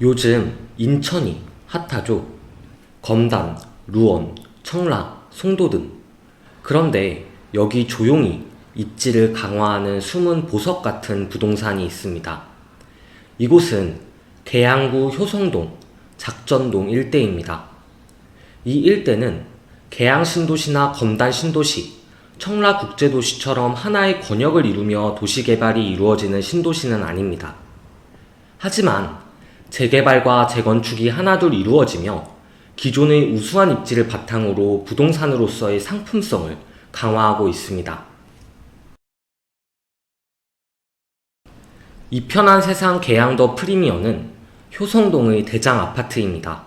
요즘 인천이 핫하죠. 검단, 루원, 청라, 송도 등. 그런데 여기 조용히 입지를 강화하는 숨은 보석 같은 부동산이 있습니다. 이곳은 계양구 효성동, 작전동 일대입니다. 이 일대는 계양신도시나 검단신도시, 청라국제도시처럼 하나의 권역을 이루며 도시개발이 이루어지는 신도시는 아닙니다. 하지만 재개발과 재건축이 하나둘 이루어지며 기존의 우수한 입지를 바탕으로 부동산으로서의 상품성을 강화하고 있습니다. 이 편한 세상 계양더 프리미어는 효성동의 대장 아파트입니다.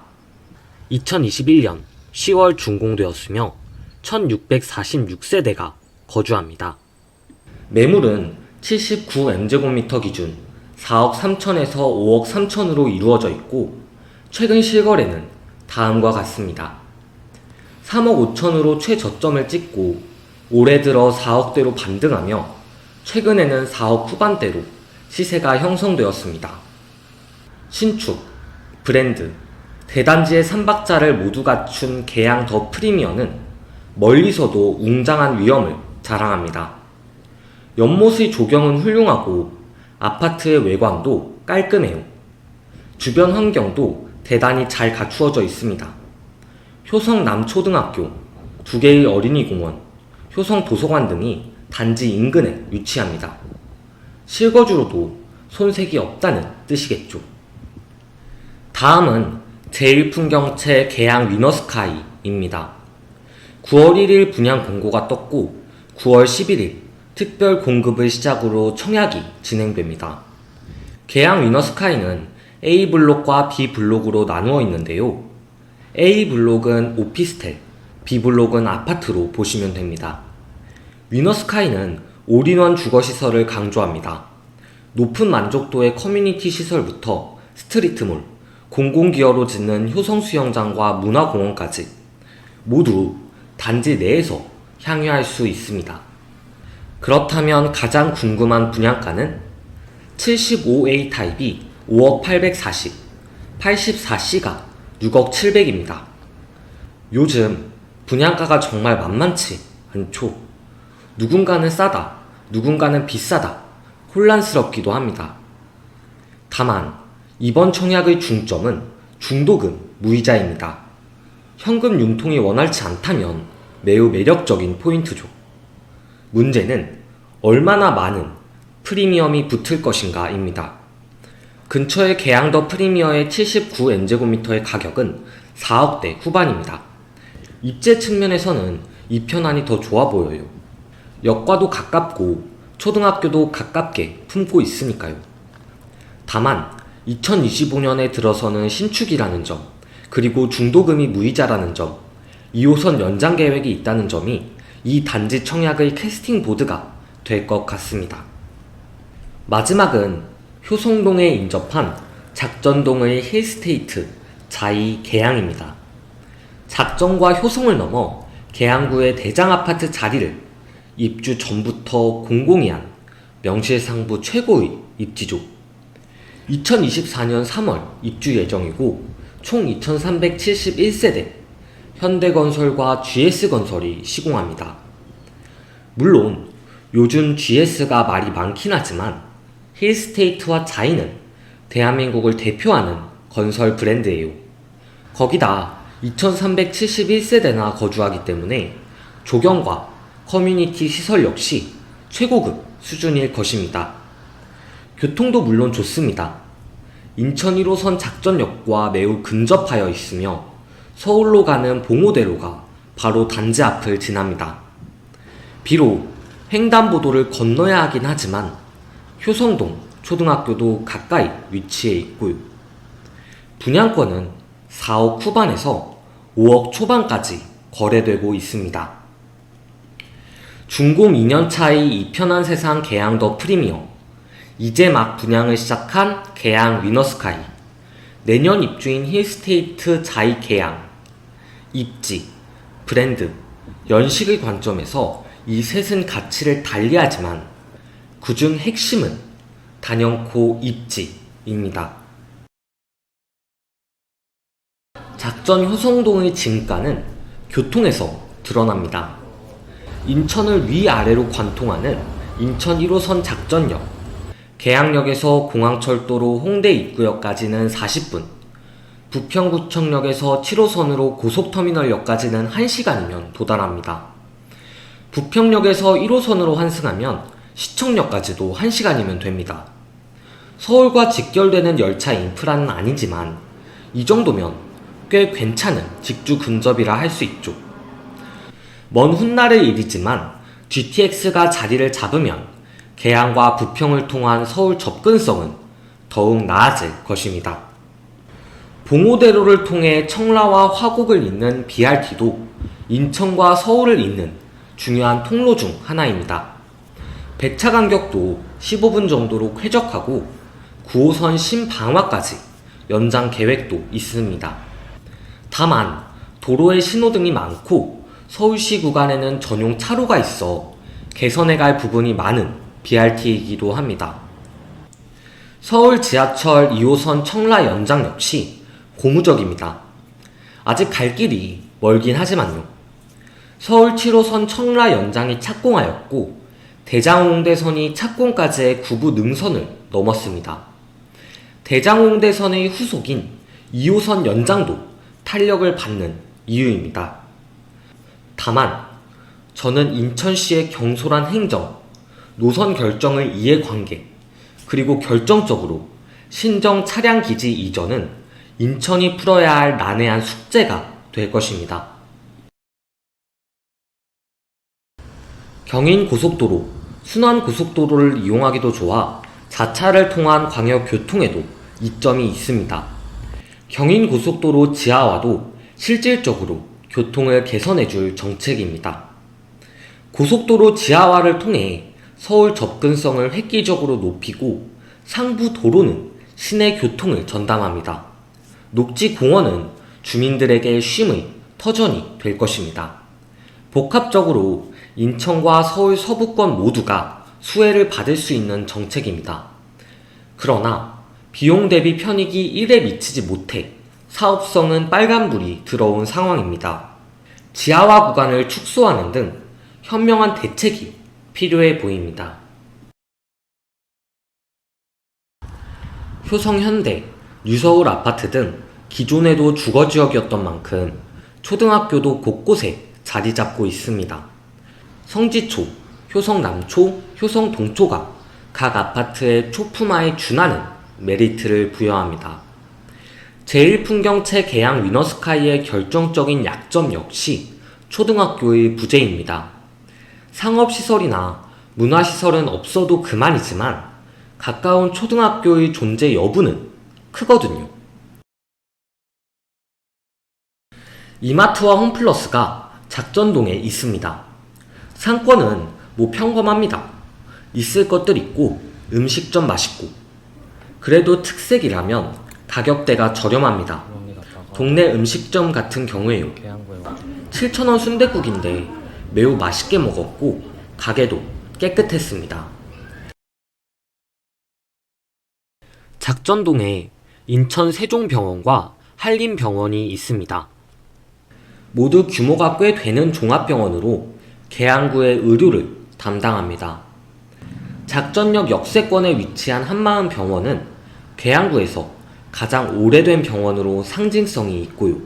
2021년 10월 준공되었으며 1646세대가 거주합니다. 매물은 79m제곱미터 기준 4억 3천에서 5억 3천으로 이루어져 있고 최근 실거래는 다음과 같습니다. 3억 5천으로 최저점을 찍고 올해 들어 4억대로 반등하며 최근에는 4억 후반대로 시세가 형성되었습니다. 신축, 브랜드, 대단지의 3박자를 모두 갖춘 계양 더 프리미어는 멀리서도 웅장한 위엄을 자랑합니다. 연못의 조경은 훌륭하고 아파트의 외관도 깔끔해요. 주변 환경도 대단히 잘 갖추어져 있습니다. 효성 남초등학교, 2개의 어린이공원, 효성 도서관 등이 단지 인근에 위치합니다. 실거주로도 손색이 없다는 뜻이겠죠. 다음은 제1풍경채 계양 위너스카이입니다. 9월 1일 분양 공고가 떴고 9월 11일 특별 공급을 시작으로 청약이 진행됩니다. 계양 위너스카이는 A블록과 B블록으로 나누어 있는데요. A블록은 오피스텔, B블록은 아파트로 보시면 됩니다. 위너스카이는 올인원 주거시설을 강조합니다. 높은 만족도의 커뮤니티 시설부터 스트리트몰, 공공기여로 짓는 효성수영장과 문화공원까지 모두 단지 내에서 향유할 수 있습니다. 그렇다면 가장 궁금한 분양가는 75A 타입이 5억 840, 84C가 6억 700입니다. 요즘 분양가가 정말 만만치 않죠. 누군가는 싸다, 누군가는 비싸다, 혼란스럽기도 합니다. 다만 이번 청약의 중점은 중도금 무이자입니다. 현금 융통이 원활치 않다면 매우 매력적인 포인트죠. 문제는 얼마나 많은 프리미엄이 붙을 것인가입니다. 근처의 계양더 프리미어의 79m제곱미터의 가격은 4억대 후반입니다. 입지 측면에서는 이 편안이 더 좋아 보여요. 역과도 가깝고 초등학교도 가깝게 품고 있으니까요. 다만 2025년에 들어서는 신축이라는 점, 그리고 중도금이 무이자라는 점, 2호선 연장 계획이 있다는 점이 이 단지 청약의 캐스팅 보드가 될 것 같습니다. 마지막은 효성동에 인접한 작전동의 힐스테이트 자이 계양입니다. 작전과 효성을 넘어 계양구의 대장아파트 자리를 입주 전부터 공공히 한 명실상부 최고의 입지죠. 2024년 3월 입주 예정이고 총 2371세대, 현대건설과 GS건설이 시공합니다. 물론 요즘 GS가 말이 많긴 하지만 힐스테이트와 자이는 대한민국을 대표하는 건설 브랜드예요. 거기다 2371세대나 거주하기 때문에 조경과 커뮤니티 시설 역시 최고급 수준일 것입니다. 교통도 물론 좋습니다. 인천 1호선 작전역과 매우 근접하여 있으며 서울로 가는 봉오대로가 바로 단지 앞을 지납니다. 비록 횡단보도를 건너야 하긴 하지만 효성동 초등학교도 가까이 위치해 있고요. 분양권은 4억 후반에서 5억 초반까지 거래되고 있습니다. 준공 2년차의 이 편한 세상 계양 더 프리미어, 이제 막 분양을 시작한 계양 위너스카이, 내년 입주인 힐스테이트 자이 계양, 입지, 브랜드, 연식의 관점에서 이 셋은 가치를 달리하지만 그중 핵심은 단연코 입지입니다. 작전 효성동의 진가는 교통에서 드러납니다. 인천을 위아래로 관통하는 인천 1호선 작전역, 계양역에서 공항철도로 홍대 입구역까지는 40분, 부평구청역에서 7호선으로 고속터미널역까지는 1시간이면 도달합니다. 부평역에서 1호선으로 환승하면 시청역까지도 1시간이면 됩니다. 서울과 직결되는 열차 인프라는 아니지만 이 정도면 꽤 괜찮은 직주 근접이라 할 수 있죠. 먼 훗날의 일이지만 GTX가 자리를 잡으면 계양과 부평을 통한 서울 접근성은 더욱 나아질 것입니다. 봉오대로를 통해 청라와 화곡을 잇는 BRT도 인천과 서울을 잇는 중요한 통로 중 하나입니다. 배차 간격도 15분 정도로 쾌적하고 9호선 신방화까지 연장 계획도 있습니다. 다만 도로에 신호등이 많고 서울시 구간에는 전용 차로가 있어 개선해 갈 부분이 많은 BRT이기도 합니다. 서울 지하철 2호선 청라 연장 역시 고무적입니다. 아직 갈 길이 멀긴 하지만요. 서울 7호선 청라 연장이 착공하였고 대장홍대선이 착공까지의 구부 능선을 넘었습니다. 대장홍대선의 후속인 2호선 연장도 탄력을 받는 이유입니다. 다만 저는 인천시의 경솔한 행정, 노선 결정의 이해관계, 그리고 결정적으로 신정 차량기지 이전은 인천이 풀어야 할 난해한 숙제가 될 것입니다. 경인고속도로, 순환고속도로를 이용하기도 좋아 자차를 통한 광역교통에도 이점이 있습니다. 경인고속도로 지하화도 실질적으로 교통을 개선해줄 정책입니다. 고속도로 지하화를 통해 서울 접근성을 획기적으로 높이고 상부 도로는 시내 교통을 전담합니다. 녹지공원은 주민들에게 쉼의 터전이 될 것입니다. 복합적으로 인천과 서울 서부권 모두가 수혜를 받을 수 있는 정책입니다. 그러나 비용 대비 편익이 1에 미치지 못해 사업성은 빨간불이 들어온 상황입니다. 지하화 구간을 축소하는 등 현명한 대책이 필요해 보입니다. 효성현대, 뉴서울 아파트 등 기존에도 주거지역이었던 만큼 초등학교도 곳곳에 자리 잡고 있습니다. 성지초, 효성남초, 효성동초가 각 아파트의 초품화에 준하는 메리트를 부여합니다. 제1풍경채 계양 위너스카이의 결정적인 약점 역시 초등학교의 부재입니다. 상업시설이나 문화시설은 없어도 그만이지만 가까운 초등학교의 존재 여부는 크거든요. 이마트와 홈플러스가 작전동에 있습니다. 상권은 평범합니다. 있을 것들 있고 음식점 맛있고, 그래도 특색이라면 가격대가 저렴합니다. 동네 음식점 같은 경우에요. 7,000원 순댓국인데 매우 맛있게 먹었고 가게도 깨끗했습니다. 작전동에 인천 세종병원과 한림병원이 있습니다. 모두 규모가 꽤 되는 종합병원으로 계양구의 의료를 담당합니다. 작전역 역세권에 위치한 한마음병원은 계양구에서 가장 오래된 병원으로 상징성이 있고요.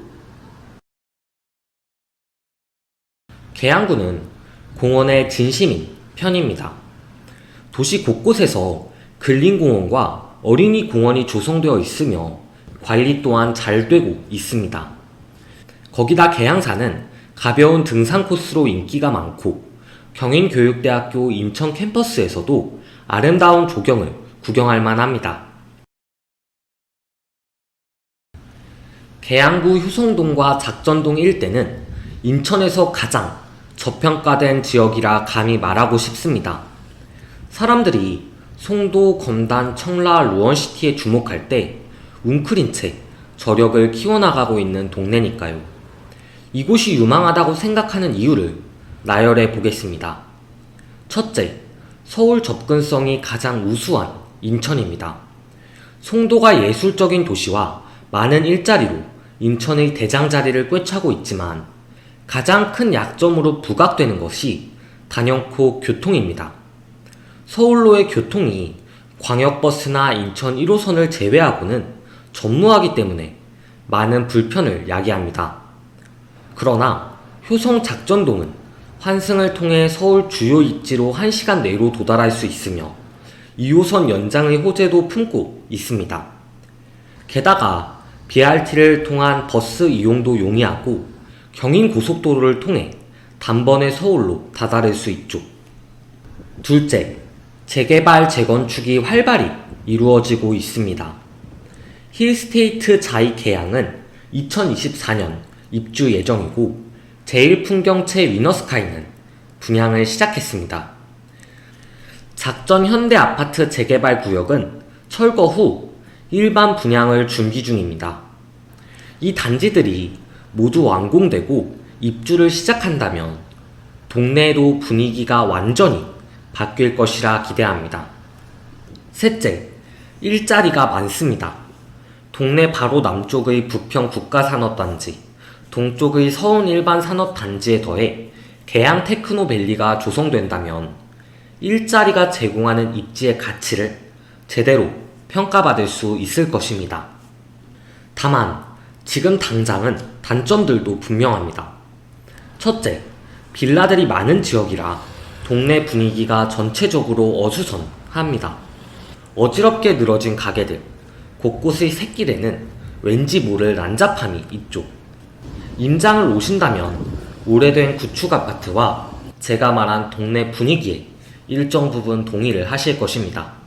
계양구는 공원의 진심인 편입니다. 도시 곳곳에서 근린공원과 어린이 공원이 조성되어 있으며 관리 또한 잘 되고 있습니다. 거기다 계양사는 가벼운 등산 코스로 인기가 많고 경인교육대학교 인천 캠퍼스에서도 아름다운 조경을 구경할 만합니다. 계양구 효성동과 작전동 일대는 인천에서 가장 저평가된 지역이라 감히 말하고 싶습니다. 사람들이 송도, 검단, 청라, 루원시티에 주목할 때 웅크린 채 저력을 키워나가고 있는 동네니까요. 이곳이 유망하다고 생각하는 이유를 나열해 보겠습니다. 첫째, 서울 접근성이 가장 우수한 인천입니다. 송도가 예술적인 도시와 많은 일자리로 인천의 대장자리를 꿰차고 있지만 가장 큰 약점으로 부각되는 것이 단연코 교통입니다. 서울로의 교통이 광역버스나 인천 1호선을 제외하고는 전무하기 때문에 많은 불편을 야기합니다. 그러나 효성 작전동은 환승을 통해 서울 주요 입지로 1시간 내로 도달할 수 있으며 2호선 연장의 호재도 품고 있습니다. 게다가 BRT를 통한 버스 이용도 용이하고 경인고속도로를 통해 단번에 서울로 다다를 수 있죠. 둘째, 재개발 재건축이 활발히 이루어지고 있습니다. 힐스테이트 자이 계양은 2024년 입주 예정이고 제1풍경채 위너스카이는 분양을 시작했습니다. 작전 현대아파트 재개발 구역은 철거 후 일반 분양을 준비 중입니다. 이 단지들이 모두 완공되고 입주를 시작한다면 동네도 분위기가 완전히 바뀔 것이라 기대합니다. 셋째, 일자리가 많습니다. 동네 바로 남쪽의 부평 국가산업단지, 동쪽의 서운 일반산업단지에 더해 계양 테크노밸리가 조성된다면 일자리가 제공하는 입지의 가치를 제대로 평가받을 수 있을 것입니다. 다만 지금 당장은 단점들도 분명합니다. 첫째, 빌라들이 많은 지역이라 동네 분위기가 전체적으로 어수선합니다. 어지럽게 늘어진 가게들, 곳곳의 샛길에는 왠지 모를 난잡함이 있죠. 임장을 오신다면 오래된 구축 아파트와 제가 말한 동네 분위기에 일정 부분 동의를 하실 것입니다.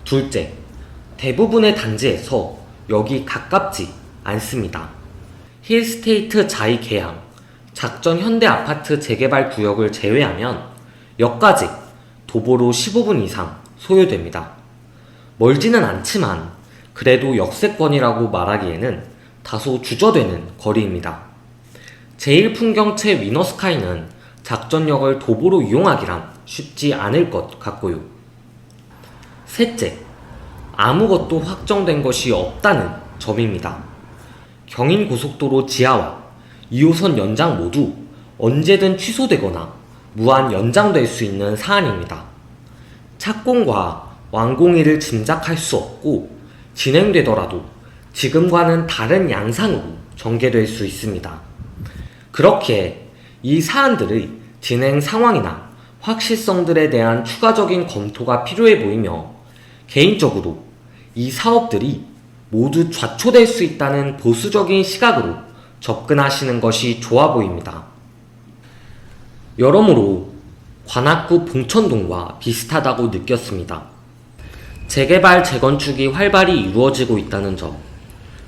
둘째, 대부분의 단지에서 여기 가깝지 않습니다. 힐스테이트 자이 계양, 작전 현대아파트 재개발 구역을 제외하면 역까지 도보로 15분 이상 소요됩니다. 멀지는 않지만 그래도 역세권이라고 말하기에는 다소 주저되는 거리입니다. 제1풍경채 위너스카이는 작전역을 도보로 이용하기란 쉽지 않을 것 같고요. 셋째, 아무것도 확정된 것이 없다는 점입니다. 경인고속도로 지하와 2호선 연장 모두 언제든 취소되거나 무한 연장될 수 있는 사안입니다. 착공과 완공일을 짐작할 수 없고 진행되더라도 지금과는 다른 양상으로 전개될 수 있습니다. 그렇기에 이 사안들의 진행 상황이나 확실성들에 대한 추가적인 검토가 필요해 보이며 개인적으로 이 사업들이 모두 좌초될 수 있다는 보수적인 시각으로 접근하시는 것이 좋아 보입니다. 여러모로 관악구 봉천동과 비슷하다고 느꼈습니다. 재개발 재건축이 활발히 이루어지고 있다는 점,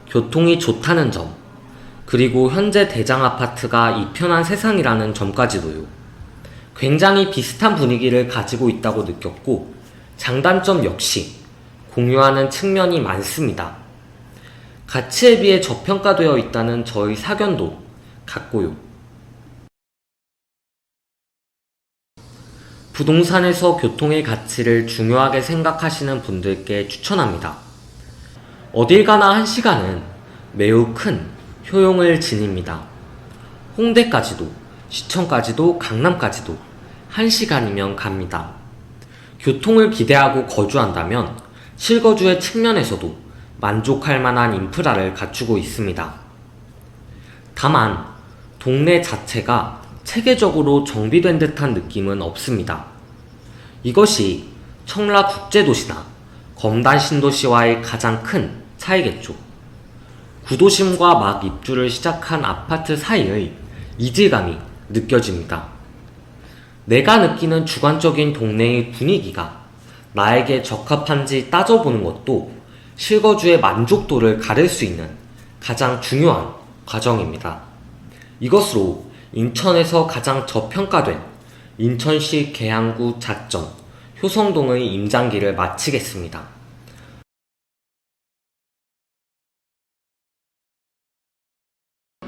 교통이 좋다는 점, 그리고 현재 대장아파트가 이편한 세상이라는 점까지도요. 굉장히 비슷한 분위기를 가지고 있다고 느꼈고 장단점 역시 공유하는 측면이 많습니다. 가치에 비해 저평가되어 있다는 저의 사견도 같고요. 부동산에서 교통의 가치를 중요하게 생각하시는 분들께 추천합니다. 어딜 가나 1시간은 매우 큰 효용을 지닙니다. 홍대까지도, 시청까지도, 강남까지도 1시간이면 갑니다. 교통을 기대하고 거주한다면 실거주의 측면에서도 만족할 만한 인프라를 갖추고 있습니다. 다만 동네 자체가 체계적으로 정비된 듯한 느낌은 없습니다. 이것이 청라국제도시나 검단신도시와의 가장 큰 차이겠죠. 구도심과 막 입주를 시작한 아파트 사이의 이질감이 느껴집니다. 내가 느끼는 주관적인 동네의 분위기가 나에게 적합한지 따져보는 것도 실거주의 만족도를 가릴 수 있는 가장 중요한 과정입니다. 이것으로 인천에서 가장 저평가된 인천시 계양구 작전 효성동의 임장기를 마치겠습니다.